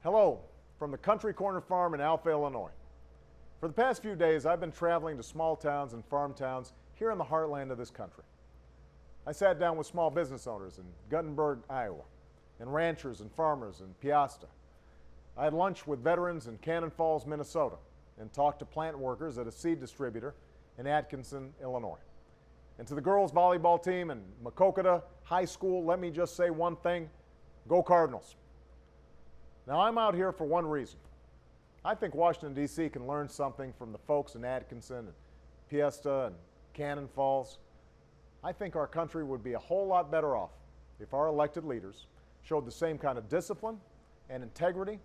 Hello from the Country Corner Farm in Alpha, Illinois. For the past few days, I've been traveling to small towns and farm towns here in the heartland of this country. I sat down with small business owners in Guttenberg, Iowa, and ranchers and farmers in Peosta. I had lunch with veterans in Cannon Falls, Minnesota, and talked to plant workers at a seed distributor in Atkinson, Illinois. And to the girls volleyball team in Maquoketa High School, let me just say one thing: go Cardinals. Now, I'm out here for one reason. I think Washington, D.C. can learn something from the folks in Atkinson and Peosta and Cannon Falls. I think our country would be a whole lot better off if our elected leaders showed the same kind of discipline and integrity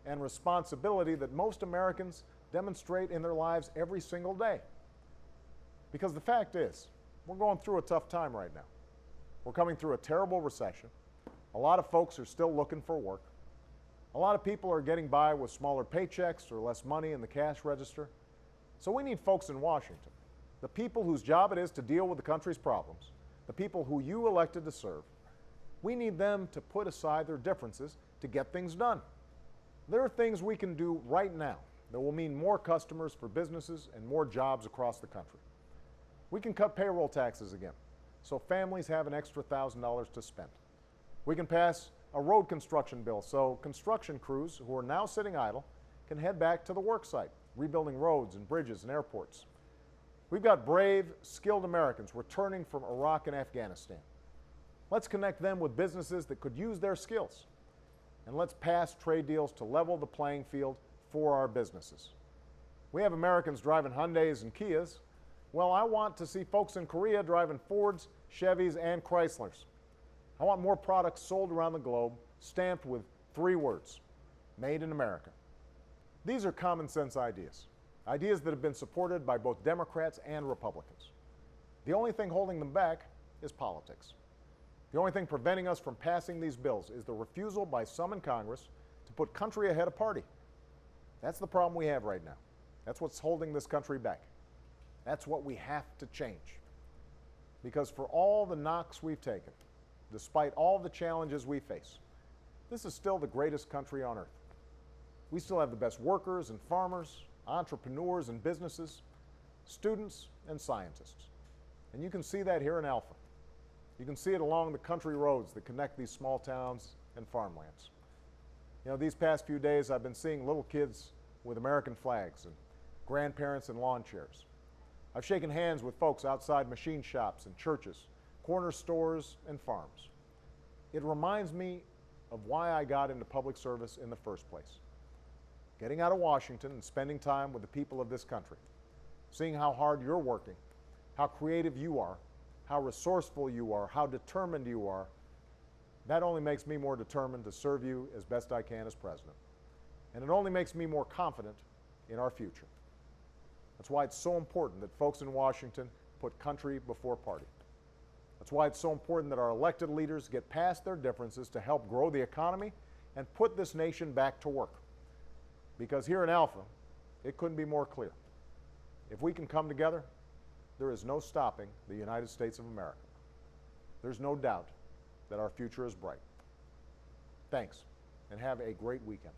and responsibility that most Americans demonstrate in their lives every single day. Because the fact is, we're going through a tough time right now. We're coming through a terrible recession. A lot of folks are still looking for work. A lot of people are getting by with smaller paychecks or less money in the cash register. So we need folks in Washington, the people whose job it is to deal with the country's problems, the people who you elected to serve. We need them to put aside their differences to get things done. There are things we can do right now that will mean more customers for businesses and more jobs across the country. We can cut payroll taxes again, so families have an extra $1,000 to spend. We can pass a road construction bill so construction crews who are now sitting idle can head back to the work site, rebuilding roads and bridges and airports. We've got brave, skilled Americans returning from Iraq and Afghanistan. Let's connect them with businesses that could use their skills. And let's pass trade deals to level the playing field for our businesses. We have Americans driving Hyundais and Kias. Well, I want to see folks in Korea driving Fords, Chevys, and Chryslers. I want more products sold around the globe stamped with 3 words: Made in America. These are common sense ideas, ideas that have been supported by both Democrats and Republicans. The only thing holding them back is politics. The only thing preventing us from passing these bills is the refusal by some in Congress to put country ahead of party. That's the problem we have right now. That's what's holding this country back. That's what we have to change. Because for all the knocks we've taken, despite all the challenges we face, this is still the greatest country on earth. We still have the best workers and farmers, entrepreneurs and businesses, students and scientists. And you can see that here in Alpha. You can see it along the country roads that connect these small towns and farmlands. You know, these past few days I've been seeing little kids with American flags and grandparents in lawn chairs. I've shaken hands with folks outside machine shops and churches, corner stores and farms. It reminds me of why I got into public service in the first place. Getting out of Washington and spending time with the people of this country, seeing how hard you're working, how creative you are, how resourceful you are, how determined you are, that only makes me more determined to serve you as best I can as president. And it only makes me more confident in our future. That's why it's so important that folks in Washington put country before party. That's why it's so important that our elected leaders get past their differences to help grow the economy and put this nation back to work. Because here in Alpha, it couldn't be more clear. If we can come together, there is no stopping the United States of America. There's no doubt that our future is bright. Thanks, and have a great weekend.